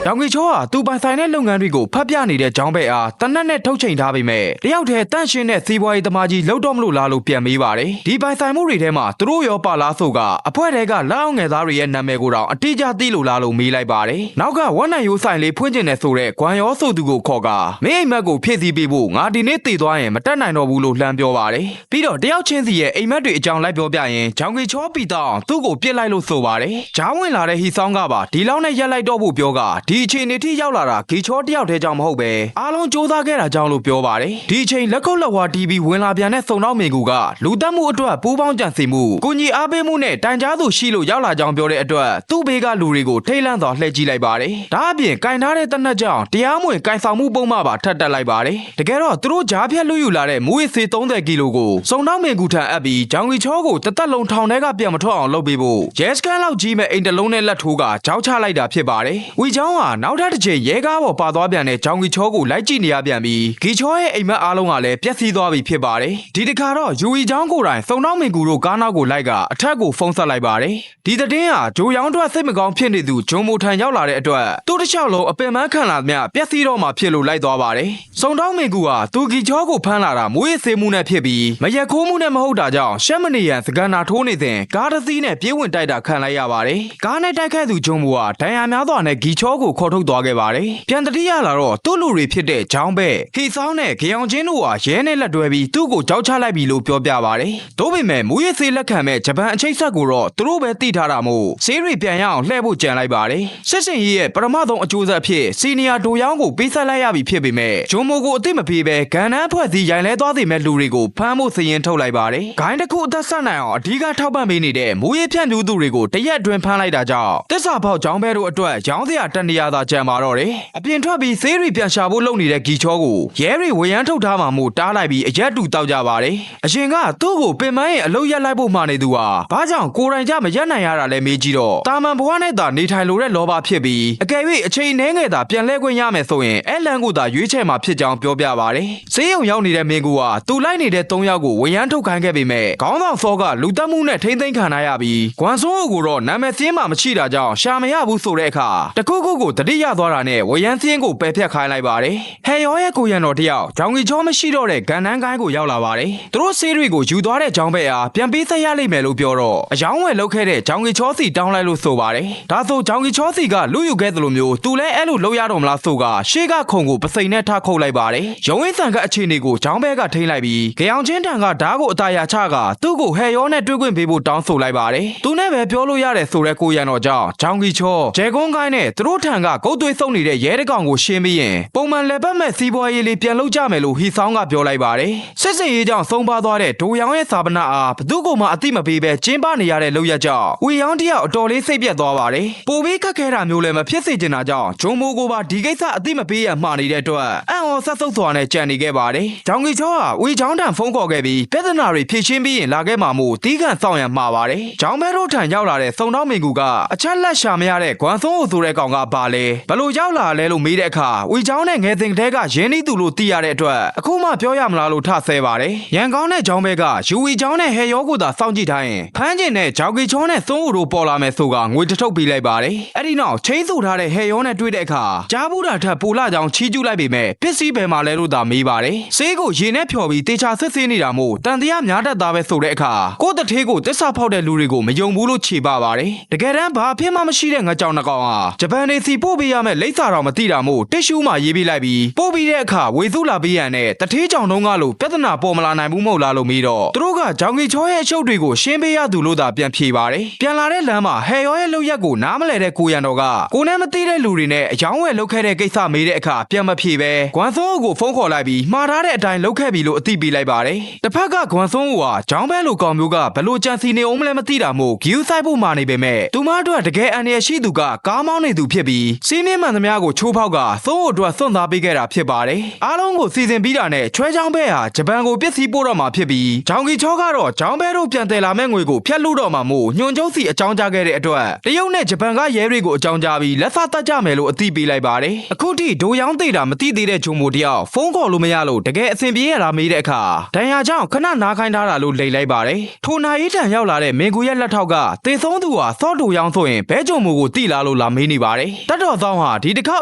တောင်ကြီးချောဟာသူပိုင်ဆိုင်တဲ့လုပ်ငန်းတွေကိုဖတ်ပြနေတဲ့ကျောင်းဘက်အားတနက်နဲ့ထုတ်ချိန်ထားပေမဲ့တယောက်တည်းတန့်ရှင်းတဲ့စီးပွားရေးသမားကြီးလှုပ်တော့မလို့လားလို့ပြန်မေးပါတယ်။ဒီပိုင်ဆိုင်မှုတွေထဲမှာသူတို့ရောပါလားဆိုကအဖွဲတွေကလက်အောင်ငယ်သားတွေရဲ့နာမည်ကိုတော့အတိအကျသိလို့လားလို့မေးလိုက်ပါတယ်။နောက်ကဝက်နိုင်ရိုးဆိုင်လေးဖွင့်ကျင်တယ်ဆိုတဲ့ဂွမ်ရောဆိုသူကိုခေါ်ကမင်းအိမ်မက်ကိုဖြည့်ဆည်းပေးဖို့ငါဒီနေ့တည်သွားရင်မတက်နိုင်တော့ဘူးလို့လှမ်းပြောပါတယ်။ပြီးတော့တယောက်ချင်းစီရဲ့အိမ်မက်တွေအကြောင်းလိုက်ပြောပြရင်ဂျောင်ကြီးချောပီတောင်သူ့ကိုပြစ်လိုက်လို့ဆိုပါတယ်။ဂျားဝင်လာတဲ့ဟီဆောင်ကပါဒီလောက်နဲ့ရက်လိုက်တော့ဖို့ပြောကဒီအခြေအနေထိရောက်လာတာဂီချောတယောက်တည်းကြောင့်မဟုတ်ပဲအားလုံးစူးစမ်းခဲ့တာကြောင့်လို့ပြောပါတယ်ဒီအချိန်လက်ခုပ်လက်ဝါတီးပြီးဝင်လာပြန်တဲ့စုံတော့မင်ကူကလူတက်မှုအတွက်ပူးပေါင်းကြံစီမှုကိုကြီးအားပေးမှုနဲ့တိုင်ကြားသူရှိလို့ရောက်လာကြောင်းပြောတဲ့အတွက်သူ့ဘေးကလူတွေကိုထိတ်လန့်စွာလှည့်ကြည့်လိုက်ပါတယ်ဒါအပြင်ကင်ထားတဲ့တနက်ကြောင့်တရားမဝင်ကင်ဆောင်မှုပုံမှန်ပါထပ်တက်လိုက်ပါတယ်တကယ်တော့သူတို့ဂျားဖြတ်လူယူလာတဲ့မူးယစ်ဆေး30ကီလိုကိုစုံတော့မင်ကူထံအပ်ပြီးဂျောင်ကြီးချောကိုတသက်လုံးထောင်ထဲကပြန်မထွက်အောင်လုပ်ပေးဖို့ရဲစခန်းလောက်ကြီးမဲ့အိမ်တလုံးနဲ့လက်ထိုးကကြောက်ချလိုက်တာဖြစ်ပါတယ်ဝီချောင်းဟာနောက်ထပ်တစ်ချိန်ရဲကားပေါ်ပါသွားပြန်တဲ့ဂျောင်ကြီးချောကိုလိုက်ကြည့်နေရပြန်ပြီးဂီချောရဲ့အိမ်မက်အားလုံးကလည်းပျက်စီးသွားပြီဖြစ်ပါတယ်ဒီတခါတော့ယူဝီချောင်းကိုယ်တိုင်စုံတော့မင်ကူတို့ကားနောက်ကိုလိုက်ကအထက်ကိုဖုန်းဆက်လိုက်ပါတယ်ဒီသတင်းဟာဂျိုရောင်းထွက်စိတ်မကောင်းဖြစ်နေသူဂျုံမိုထန်ရောက်လာတဲ့အတွက်သူ့တစ်လျှောက်လုံးအပင်ပန်းခံလာမြပျက်စီးတော့မှဖြစ်လို့လိုက်သွားပါတယ်စုံတော့မင်ကူဟာသူဂီချောကိုဖမ်းလာတာမွေးစေးမှုနဲ့ဖြစ်ပြီးမရက်ခိုးမှုနဲ့မဟုတ်တာကြောင့်ရှက်မနေရန်စကန်နာထိုးနေစဉ်ကားတစ်စီးနဲ့ပြေးဝင်တိုက်တာခံလိုက်ရပါတယ်ကားနဲ့တိုက်ခဲ့သူဂျုံမိုဟာဒဏ်ရာများစွာနဲ့ဂီချောကိုခေါ်ထုတ်သွားခဲ့ပါတယ်ပြန်တတိယလာတော့သူ့လူတွေဖြစ်တဲ့ဂျောင်းဘက်ဟီဆောင်နဲ့ဂေအောင်ချင်းတို့ဟာရဲနဲ့လက်တွဲပြီးသူ့ကိုကြောက်ချလိုက်ပြီလို့ပြောပြပါတယ်။ဒါပေမဲ့မူရစ်ဆေးလက်ခံမဲ့ဂျပန်အချိတ်ဆက်ကိုတော့သူတို့ပဲသိထားတာမို့ဆေးတွေပြန်ရအောင်လှည့်ဖို့ကြံလိုက်ပါတယ်။စစ်စင်ရေးရဲ့ပထမဆုံးအကျိုးဆက်ဖြစ်စီနီယာဒိုရောင်းကိုပေးဆက်လိုက်ရပြီဖြစ်ပေမဲ့ဂျုံမိုကိုအသိမပေးပဲဂန်နန်းဖွဲ့စည်းရိုင်လဲသွားစေမဲ့လူတွေကိုဖမ်းဖို့စရင်ထုတ်လိုက်ပါတယ်။ဂိုင်းတစ်ခုအသက်ဆက်နိုင်အောင်အဓိကထောက်ပံ့ပေးနေတဲ့မူရစ်ဖြန့်ဖြူးသူတွေကိုတရက်အတွင်းဖမ်းလိုက်တာကြောင့်တစ္ဆာပေါက်ဂျောင်းဘဲတို့အတွက်ရောင်းစရာတန်ရာသာကြံပါတော့တယ်။အပြင်ထွက်ပြီးဆေးတွေပြန်ရှာဖို့လုပ်နေတဲ့ဂီချောကိုရဲတွေဝရမ်းထုတ်ထားမှမို့တားလိုက်ပြီးအရက်တူတောက်ကြပါတယ်။အရှင်ကသူ့ကိုပင်မရဲ့အလုတ်ရက်လိုက်ဖို့မှနေသူဟာဘာကြောင့်ကိုယ်တိုင်ကြမရက်နိုင်ရတာလဲမေးကြည့်တော့တာမန်ဘဝနဲ့သာနေထိုင်လို့တဲ့လောဘဖြစ်ပြီးအကယ်၍အချိန်နှဲငယ်သာပြန်လဲခွင့်ရမယ်ဆိုရင်အဲ့လန်ကိုသာရွေးချယ်မှာဖြစ်ကြောင်းပြောပြပါတယ်။ဆေးရုံရောက်နေတဲ့မင်းကူဟာသူလိုက်နေတဲ့3ယောက်ကိုဝရမ်းထုတ်ခိုင်းခဲ့ပေမဲ့ခေါင်းဆောင်စောကလူတက်မှုနဲ့ထိမ့်သိမ်းခံရပြီးဂွမ်ဆွန်ကိုတော့နာမည်စင်းမှမရှိတာကြောင့်ရှာမရဘူးဆိုတဲ့အခါတခုခုကိုတတိယသွားတာနဲ့ဝရမ်းစင်းကိုပယ်ဖြတ်ခိုင်းလိုက်ပါတယ်။ဟဲရောရဲ့ကိုရံတော်တယောက်ဂျောင်ကြီးချောမရှိတော့တဲ့ဂန်နန်းကိုင်းကိုရောက်လာပါတယ်။သူတို့ဆေးတွေကိုယူသွားတဲ့ဂျောင်းဘက်အားပြန်ပေးဆက်ရလိမ့်မယ်လို့ပြောတော့အယောင်းဝယ်လုပ်ခဲ့တဲ့ဂျောင်ကြီးချောစီတောင်းလိုက်လို့ဆိုပါတယ်။ဒါဆိုဂျောင်ကြီးချောစီကလူယူခဲ့သလိုမျိုးသူလည်းအဲ့လိုလုပ်ရတော့မလားဆိုကရှေ့ကခုံကိုပစိန်နဲ့ထားခုတ်လိုက်ပါတယ်။ရုံးဝင်းဆန်ကအခြေအနေကိုဂျောင်းဘက်ကထိန်းလိုက်ပြီးကြအောင်ချင်းတန်ကဓားကိုအတားရချကသူ့ကိုဟဲရောနဲ့တွေ့ခွင့်ပေးဖို့တောင်းဆိုလိုက်ပါတယ်။သူနဲ့ပဲပြောလို့ရတယ်ဆိုတဲ့ကိုရံတော်ကြောင့်ဂျောင်ကြီးချောဂျဲကွန်းကိုင်းနဲ့သူတို့ထံ ကဂုတ်သွေးဆုံနေတဲ့ရဲတကောင်ကိုရှင်းပြီးရင်ပုံမှန်လက်ပတ်မဲ့စီးပွားရေးလေးပြန်လုပ်ကြမယ်လို့ဟီဆောင်ကပြောလိုက်ပါတယ်စစ်စင်ရေးကြောင့်ဆုံးပါသွားတဲ့ဒိုရောင်ရဲ့စာပနာအားဘသူ့ကိုမှအတိမပေးပဲကျင်းပနေရတဲ့လုပ်ရကြောင့်ဝီယောင်တယောက်အတော်လေးစိတ်ပြတ်သွားပါတယ်ပိုပြီးခက်ခဲတာမျိုးလည်းမဖြစ်စေချင်တာကြောင့်ဂျုံမိုကိုပါဒီကိစ္စအတိမပေးရမှာနေတဲ့အတွက်အံ့ဩဆက်ဆုပ်စွာနဲ့ကြံနေခဲ့ပါတယ်ဂျောင်ကီချောကဝီချောင်းတန်ဖုန်းခေါ်ခဲ့ပြီးပြဿနာတွေဖြေရှင်းပြီးရင်လာခဲ့မှာမို့တီးခန့်ဆောင်ရံမှာပါတယ်ဂျောင်ဘဲတို့ထံရောက်လာတဲ့စုံတော်မင်ကူကအချက်လက်ရှာမရတဲ့ဂွမ်ဆွန်းကိုဆိုတဲ့ကောင်ကပါလေဘလို့ရောက်လာလဲလို့မေးတဲ့အခါဝီချောင်းနဲ့ငယ်စဉ်ကတည်းကရင်းနှီးသူလို့သိရတဲ့အတွက်အခုမှပြောရမလားလို့ထဆဲပါတယ်ရန်ကောင်းတဲ့ဂျောင်ဘဲကယူဝီချောင်းနဲ့ဟဲယောကိုသာစောင့်ကြည့်ထားရင်ဖမ်းကျင်တဲ့ဂျောင်ကီချောနဲ့စွန်းဦးတို့ပေါ်လာမယ်ဆိုကငွေတထုပ်ပေးလိုက်ပါတယ်အဲ့ဒီနောက်ချင်းစုထားတဲ့ဟဲယောနဲ့တွေ့တဲ့အခါကြားဘူးတာထက်ပိုလာကြောင်ချီးကျူးလိုက်ပေမဲ့ပစ္စည်းဘယ်မှာလဲလို့သာမေးပါတယ်ဆေးကိုရေနဲ့ဖြော်ပြီးတေချာစစ်ဆေးနေတာမို့တန်တရားများတတ်တာပဲဆိုတဲ့အခါကိုတထေးကိုတစ္ဆာဖောက်တဲ့လူတွေကိုမယုံဘူးလို့ခြေပပါတယ်တကယ်တမ်းဘာအဖြစ်မှမရှိတဲ့ငါကြောင်နှကောင်ဟာဂျပန်နေစီပို့ပေးရမယ့်လိပ်စာတော်မသိတာမို့တစ်ရှူးမှရေးပေးလိုက်ပြီးပို့ပြီးတဲ့အခါဝေစုလာပေးရန်နဲ့တထေးကြောင်တုံးကလို့ပြဿနာပေါ်မလာနိုင်ဘူးမဟုတ်လားလို့မေးတော့သူတို့ကဂျောင်ကီချောရဲ့အရှုပ်တွေကိုရှင်းပေးရသူလို့သာပြန်ဖြေပါတယ်ပြန်လာတဲ့လမ်းမှာဟဲယောရဲ့လုပ်ရက်ကိုနားမလဲတဲ့ကိုရန်တော်ကကိုနဲ့မသိတဲ့လူတွေနဲ့အယောင်းဝယ်လုပ်ခဲ့တဲ့ကိစ္စမေးတဲ့အခါပြန်မဖြေပဲဂွမ်ဆွန်းကိုဖုန်းခေါ်လိုက်ပြီးမှားထားတဲ့အတိုင်းလုပ်ခဲ့ပြီလို့အသိပေးလိုက်ပါတယ်တစ်ဖက်ကဂွမ်ဆွန်းကဂျောင်းဘဲလိုကောင်မျိုးကဘလို့ကြံစီနေအောင်မလဲမသိတာမို့ဂီယူဆိုင်ဖို့မာနေပေမဲ့သူမတို့ကတကယ်အန်ရရှိသူကကားမောင်းနေသူဖြစ်ပြီးစီးမြင့်မှန်သမျှကိုချိုးဖောက်ကသုံးအတွက်စွန့်စားပေးခဲ့တာဖြစ်ပါတယ်အားလုံးကိုစီစဉ်ပြီးတာနဲ့ချွဲချောင်းဘဲဟာဂျပန်ကိုပစ္စည်းပို့တော့မှာဖြစ်ပြီးဂျောင်ကီချောကတော့ဂျောင်းဘဲတို့ပြန်တယ်လာမဲ့ငွေကိုဖျက်လို့တော့မှာမို့ညွန်ကျုံးစီအကြောင်းကြားခဲ့တဲ့အတွက်တရုတ်နဲ့ဂျပန်ကရဲတွေကိုအကြောင်းကြားပြီးလက်စားတက်ကြမယ်လို့အသိပေးလိုက်ပါတယ်အခုထိဒိုရောင်းသေးတာမသိသေးတဲ့ဂျုံမိုတယောက်ဖုန်းခေါ်လို့မရလို့တကယ်အဆင်ပြေရတာမေးတဲ့အခါဒဏ်ရာကြောင့်ခဏနားခိုင်းထားတာလို့လိန်လိုက်ပါတယ်ထိုနာရီတန်ရောက်လာတဲ့မင်ကူရဲ့လက်ထောက်ကတေဆုံးသူဟာစောဒိုရောင်းဆိုရင်ဘဲဂျုံမိုကိုတိလာလို့လာမေးနေပါတယ်တတ်တော်ဆောင်ဟာဒီတစ်ခေါက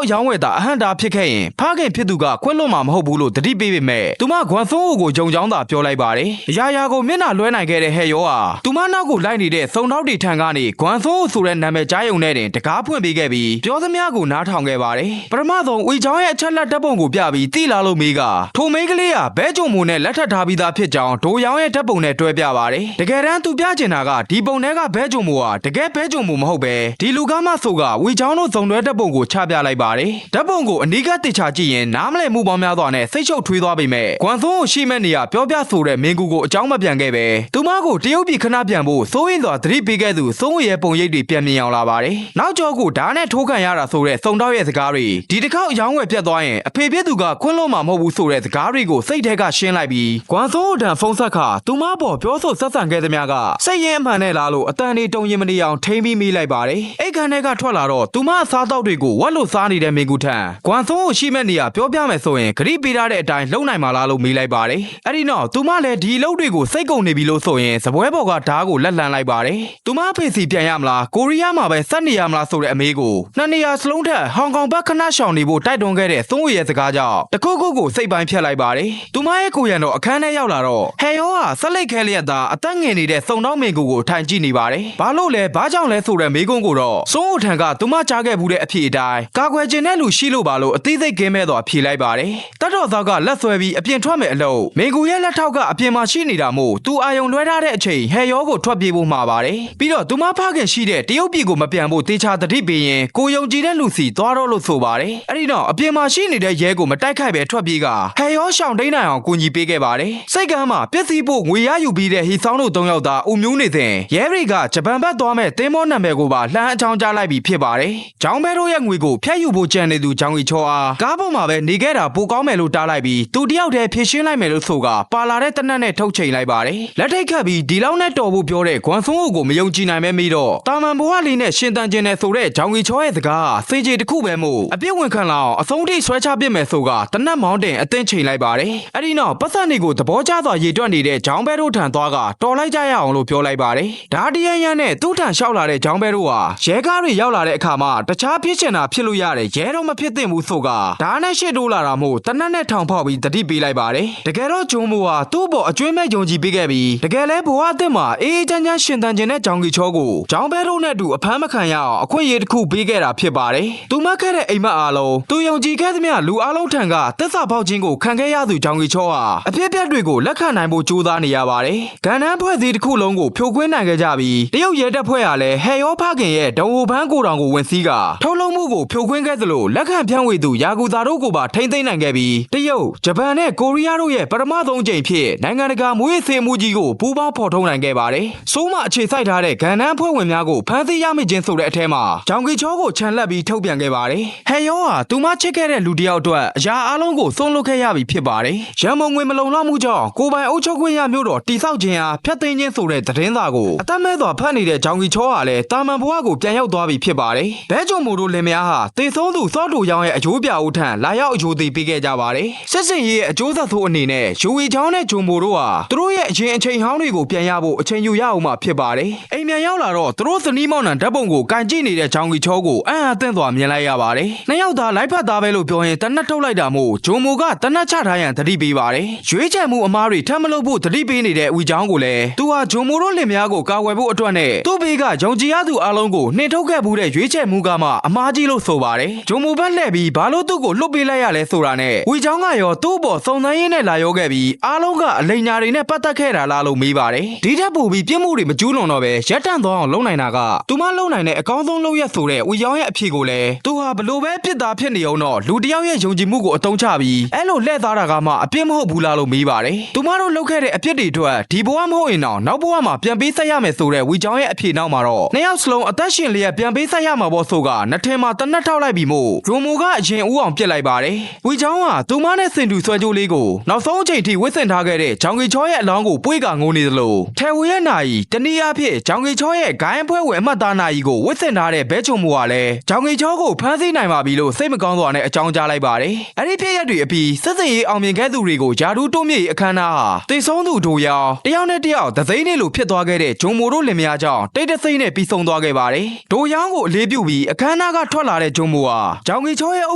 ်ရောင်းဝယ်တာအဟန့်တာဖြစ်ခဲ့ရင်ဖခင်ဖြစ်သူကခွင့်လွတ်မှာမဟုတ်ဘူးလို့တတိပေးပေမဲ့သူမဂွမ်ဆွန်းကိုဂျုံချောင်းသာပြောလိုက်ပါတယ်အရာရာကိုမျက်နှာလွှဲနိုင်ခဲ့တဲ့ဟဲယောဟာသူမနောက်ကိုလိုက်နေတဲ့စုံနောက်တွေထံကနေဂွမ်ဆွန်းဆိုတဲ့နာမည်ကြားယုံနဲ့တင်တကားဖွင့်ပေးခဲ့ပြီးပြောသမျှကိုနားထောင်ခဲ့ပါတယ်ပထမဆုံးဝီချောင်းရဲ့အချက်လက်ဓာတ်ပုံကိုပြပြီးတိလာလို့မေးကထိုမိန်းကလေးဟာဘဲဂျုံမိုနဲ့လက်ထပ်ထားပြီးသားဖြစ်ကြောင်းဒိုရောင်းရဲ့ဓာတ်ပုံနဲ့တွဲပြပါတယ်တကယ်တမ်းသူပြချင်တာကဒီပုံထဲကဘဲဂျုံမိုဟာတကယ်ဘဲဂျုံမိုမဟုတ်ပဲဒီလူကားမဆိုကဝီချောင်းတို့ဇုံတွဲဓာတ်ပုံကိုချပြလိုက်ပါတယ်ဓာတ်ပုံကိုအနီးကပ်တေချာကြည့်ရင်နားမလည်မှုပေါင်းများစွာနဲ့စိတ်ရှုပ်ထွေးသွားပေမဲ့ဂွမ်ဆွန်းကိုရှိမဲ့နေရပြောပြဆိုတဲ့မင်းကူကိုအကြောင်းမပြန်ခဲ့ပဲသူမကိုတရုတ်ပြည်ခဏပြန်ဖို့စိုးရင်စွာသတိပေးခဲ့သူစိုးဝရဲ့ပုံရိပ်တွေပြန်မြင်အောင်လာပါတယ်နောက်ကျောကိုဓာတ်နဲ့ထိုးခံရတာဆိုတဲ့စုံတော့ရဲ့စကားတွေဒီတစ်ခေါက်ရောင်းဝယ်ပြတ်သွားရင်အဖေဖြစ်သူကခွင့်လို့မှာမဟုတ်ဘူးဆိုတဲ့စကားတွေကိုစိတ်ထဲကရှင်းလိုက်ပြီးဂွမ်ဆွန်းတန်ဖုန်းဆက်ခါသူမပေါ်ပြောဆိုဆက်ဆံခဲ့သမျှကစိတ်ရင်းအမှန်နဲ့လားလို့အတန်နေတုံရင်မနေအောင်ထိမ့်ပြီးမိလိုက်ပါတယ်အိတ်ခမ်းထဲကထွက်လာတော့သူမအစားတောက်တွေကိုဝက်လို့စားနေတဲ့မင်ကူထံဂွမ်ဆွန်းကိုရှိမဲ့နေရပြောပြမယ်ဆိုရင်ဂရိပေးထားတဲ့အတိုင်းလုံနိုင်မှာလားလို့မေးလိုက်ပါတယ်အဲ့ဒီနောက်သူမလည်းဒီလုံတွေကိုစိတ်ကုန်နေပြီလို့ဆိုရင်စပွဲပေါ်ကဓားကိုလက်လန်းလိုက်ပါတယ်သူမဖေစီပြန်ရမလားကိုရီးယားမှာပဲဆက်နေရမလားဆိုတဲ့အမေးကိုနှစ်နေရာစလုံးထက်ဟောင်ကောင်ဘက်ခဏရှောင်နေဖို့တိုက်တွန်းခဲ့တဲ့သုံးဝရဲ့စကားကြောင့်တခုခုကိုစိတ်ပိုင်းဖြတ်လိုက်ပါတယ်သူမရဲ့ကိုရံတော့အခန်းထဲရောက်လာတော့ဟဲယောဟာဆက်လက်ခဲလျက်သာအသက်ငယ်နေတဲ့စုံတော့မင်ကူကိုထိုင်ကြည့်နေပါတယ်ဘာလို့လဲဘာကြောင့်လဲဆိုတဲ့မေးခွန်းကိုတော့စိုးဦးထံကသူမကြားခဲ့ဘူးတဲ့အဖြစ်အတိုင်းကာကွယ်ခြင်းနဲ့လူရှိလို့ပါလို့အသေးစိတ်ကင်းမဲ့တော့ဖြေလိုက်ပါတယ်တတ်တော်သားကလက်ဆွဲပြီးအပြင်ထွက်မယ်အလို့မင်ကူရဲ့လက်ထောက်ကအပြင်မှာရှိနေတာမို့သူအာယုံလွှဲထားတဲ့အချိန်ဟဲယောကိုထွက်ပြေးဖို့မှာပါတယ်ပြီးတော့သူမဖခင်ရှိတဲ့တရုတ်ပြည်ကိုမပြန်ဖို့တေချာတတိပေးရင်ကိုယုံကြည်တဲ့လူစီသွားတော့လို့ဆိုပါတယ်အဲ့ဒီတော့အပြင်မှာရှိနေတဲ့ရဲကိုမတိုက်ခိုက်ပဲထွက်ပြေးကဟဲယောရှောင်တိန်နိုင်အောင်ကူညီပေးခဲ့ပါတယ်စိတ်ကမ်းမှာပစ္စည်းဖို့ငွေရယူပြီးတဲ့ဟီဆောင်တို့၃ယောက်သားအုံမျိုးနေစဉ်ရဲတွေကဂျပန်ဘက်သွားမဲ့တင်းမောနာမည်ကိုပါလှမ်းအချောင်းကြားလိုက်ပြီးဖြစ်ပါတယ်ဂျောင်းဘဲတို့ရဲ့ငွေကိုဖျက်ယူဖို့ကြံနေသူဂျောင်ကြီးချောအားကားပေါ်မှာပဲနေခဲ့တာပိုကောင်းမယ်လို့တားလိုက်ပြီးသူတယောက်တည်းဖြည့်ရှင်းလိုက်မယ်လို့ဆိုကပါလာတဲ့တနက်နဲ့ထုတ်ချိန်လိုက်ပါတယ်လက်ထိတ်ခတ်ပြီးဒီလောက်နဲ့တော်ဖို့ပြောတဲ့ဂွမ်ဆွန်းကိုမယုံကြည်နိုင်မဲပြီးတော့တာမန်ဘဝလေးနဲ့ရှင်တန်ကျင်တဲ့ဆိုတဲ့ဂျောင်ကြီးချောရဲ့စကားစေကြီးတစ်ခုပဲမို့အပြစ်ဝင်ခံလာအောင်အဆုံးထိဆွဲချပစ်မယ်ဆိုကတနက်မောင်းတင်အသင်းချိန်လိုက်ပါတယ်အဲ့ဒီနောက်ပတ်စံတွေကိုသဘောကျစွာရေတွက်နေတဲ့ဂျောင်းဘဲတို့ထံသွားကတော်လိုက်ကြရအောင်လို့ပြောလိုက်ပါတယ်ဒါတရန်ရန်နဲ့သူ့ထံလျှောက်လာတဲ့ဂျောင်းဘဲတို့ဟာရဲကားတွေရောက်လာတဲ့အခါမှာတခြားဖြစ်ချင်တာဖြစ်လို့ရတယ်ရဲတော့မဖြစ်သင့်ဘူးဆိုကဒါနဲ့ရှစ်တိုးလာတာမို့တနက်နဲ့ထောင်ဖောက်ပြီးတတိပေးလိုက်ပါတယ်တကယ်တော့ဂျုံမိုဟာသူ့ဘောအကျွေးမဲ့ယုံကြည်ပေးခဲ့ပြီးတကယ်လဲဘဝအသစ်မှာအေးအေးချမ်းချမ်းရှင်သန်ခြင်းနဲ့ဂျောင်ကြီးချောကိုဂျောင်းဘဲတို့နဲ့တူအဖမ်းမခံရအောင်အခွင့်အရေးတစ်ခုပေးခဲ့တာဖြစ်ပါတယ်သူမခဲ့တဲ့အိမ်မက်အားလုံးသူယုံကြည်ခဲ့သမျှလူအားလုံးထံ ထံကသက်စာပေါက်ခြင်းကိုခံခဲ့ရသူကြောင်ကြီးချောဟာအဖြစ်အပျက်တွေကိုလက်ခံနိုင်ဖို့ကြိုးစားနေရပါတယ်။ကဏ္ဍဖွဲ့စည်းတစ်ခုလုံးကိုဖြိုခွင်းနိုင်ခဲ့ကြပြီးတရုတ်ရဲတပ်ဖွဲ့ကလည်းဟဲရောဖခင်ရဲ့ဒုံဟိုဖန်းကိုတောင်ကိုဝင်စီးကထုတ်လုပ်မှုကိုဖြိုခွင်းခဲ့သလိုလက်ခံဖြန့်ဝေသူယာကူသာတို့ကိုပါထိမ့်သိမ်းနိုင်ခဲ့ပြီးတရုတ်ဂျပန်နဲ့ကိုရီးယားတို့ရဲ့ပထမဆုံးအကြိမ်ဖြစ်နိုင်ငံတကာမွေးစေမှုကြီးကိုပူးပေါင်းဖော်ထုတ်နိုင်ခဲ့ပါတယ်။စိုးမအခြေစိုက်ထားတဲ့ကဏ္ဍအဖွဲ့ဝင်များကိုဖမ်းဆီးရမိခြင်းဆိုတဲ့အထက်မှာကြောင်ကြီးချောကိုခြံလက်ပြီးထုတ်ပြန်ခဲ့ပါတယ်။ဟဲရောဟာသူမချစ်ခဲ့တဲ့လူတစ်ယောက်အတွက်အရာအလုံးကိုစွန့်လွတ်ခဲ့ရပြီဖြစ်ပါတယ်။ရန်မုံငွေမလုံလောက်မှုကြောင့်ကိုပိုင်အုပ်ချုပ်ခွင့်ရမျိုးတော်တိဆောက်ခြင်းအားဖျက်သိမ်းခြင်းဆိုတဲ့သတင်းစာကိုအသက်မဲ့စွာဖတ်နေတဲ့ကြောင်ကြီးချောဟာလည်းတာမန်ဘဝကိုပြန်ရောက်သွားပြီဖြစ်ပါတယ်။ဘဲကြုံမိုတို့လင်မယားဟာတေဆုံးသူစောတူရောင်းရဲ့အကျိုးပြအိုးထံလာရောက်အကျိုးသေးပေးခဲ့ကြပါတယ်။စစ်စင်ရေးရဲ့အကျိုးဆက်ဆိုးအနေနဲ့ယူဝီချောင်းနဲ့ဂျုံမိုတို့ဟာသူတို့ရဲ့အရင်အချိန်ဟောင်းတွေကိုပြန်ရဖို့အချိန်ယူရအောင်မှဖြစ်ပါတယ်။အိမ်ပြန်ရောက်လာတော့သူတို့ဇနီးမောင်နှံဓာတ်ပုံကိုကန်ကြည့်နေတဲ့ကြောင်ကြီးချောကိုအံ့အားသင့်စွာမြင်လိုက်ရပါတယ်။နှစ်ယောက်သားလိုက်ဖက်သားပဲလို့ပြောရင်တနက်ထုတ်လိုက်တာမို့ဂျုံမိုကတနက်ချထားရန်တတိပေးပါတယ်။ရွေးချယ်မှုအမားတွေထပ်မလုပ်ဖို့တတိပေးနေတဲ့ဝီချောင်းကိုလည်းသူဟာဂျုံမိုတို့လင်မယားကိုကာကွယ်ဖို့အတွက်နဲ့သူ့ဘေးကယုံကြည်ရသူအလုံးကိုနှင်ထုတ်ခဲ့မှုတဲ့ရွေးချယ်မှုကမှအမားကြီးလို့ဆိုပါတယ်။ဂျုံမိုဘက်လှည့်ပြီးဘာလို့သူ့ကိုလွတ်ပေးလိုက်ရလဲဆိုတာနဲ့ဝီချောင်းကရောသူ့ဘော်စုံစမ်းရင်းနဲ့လာရောခဲ့ပြီးအားလုံးကအလိမ်ညာတွေနဲ့ပတ်သက်ခဲ့တာလားလို့မေးပါတယ်။ဒီထက်ပိုပြီးပြစ်မှုတွေမကျူးလွန်တော့ပဲရက်တန့်သွားအောင်လုပ်နိုင်တာကသူမလုပ်နိုင်တဲ့အကောင်းဆုံးလုပ်ရက်ဆိုတဲ့ဝီချောင်းရဲ့အဖြေကိုလည်းသူဟာဘလို့ပဲပြစ်သားဖြစ်နေအောင်တော့လူတစ်ယောက်ရဲ့ယုံကြည်မှုကိုအတုံးချပြီးအဲ့လိုလှည့်သားတာကမှအပြစ်မဟုတ်ဘူးလားလို့မေးပါတယ်။သူမတို့လုပ်ခဲ့တဲ့အပြစ်တွေအတွက်ဒီဘဝမဟုတ်ရင်တော့နောက်ဘဝမှာပြန်ပေးဆက်ရမယ်ဆိုတဲ့ဝီချောင်းရဲ့အဖြေနောက်မှာတော့နှစ်ယောက်စလုံးအသက်ရှင်လျက်ပြန်ပေးဆက်ရမှာပေါ့ဆိုကနှစ်ထင်မှာတနက်ထောက်လိုက်ပြီးမို့ရိုမိုကအရင်ဦးအောင်ပြစ်လိုက်ပါတယ်။ဝီချောင်းဟာသူမနဲ့စင်တူဆွဲကြိုးလေးကိုနောက်ဆုံးအချိန်ထိဝစ်ဆင်ထားခဲ့တဲ့ဂျောင်ကြီးချောရဲ့အလောင်းကိုပွေးကငိုနေသလိုထဲဝရဲ့နာယီတနည်းအားဖြင့်ဂျောင်ကြီးချောရဲ့ဂိုင်းအဖွဲ့ဝင်အမှတ်သားနာယီကိုဝစ်ဆင်ထားတဲ့ဘဲချုံမိုကလည်းဂျောင်ကြီးချောကိုဖမ်းဆီးနိုင်ပါပြီလို့စိတ်မကောင်းစွာနဲ့အကြောင်းကြားလိုက်ပါတယ်။အဲ့ဒီဖြစ်ရပ်တွေအပြီးစစ်စင်ရေးအောင်မြင်ခဲ့သူတွေကိုဂျာဒူးတိုးမြစ်အခမ်းအနားဟာတေဆုံးသူတို့ရောတယောက်နဲ့တယောက်သသိန်းနေလို့ဖြစ်သွားခဲ့တဲ့ဂျုံမိုတို့လင်မယားကြောင့်တိတ်တဆိတ်နဲ့ပြီးဆုံးသွားခဲ့ပါတယ်။ဒိုရောင်းကိုအလေးပြုပြီးအခမ်းအနားကထွက်လာတဲ့ဂျုံမိုဟာဂျောင်ကြီးချောရဲ့အု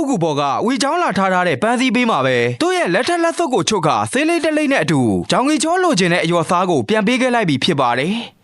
ပ်ကူပေါ်ကဝီချောင်းလာထားတဲ့ပန်းစည်းပေးမှာပဲသူ့ရဲ့လက်ထက်လက်စွပ်ကိုချုပ်ခါဆေးလေးတလိမ့်နဲ့အတူဂျောင်ကြီးချောလိုချင်တဲ့အယော်စားကိုပြန်ပေးခဲ့လိုက်ပြီဖြစ်ပါတယ်။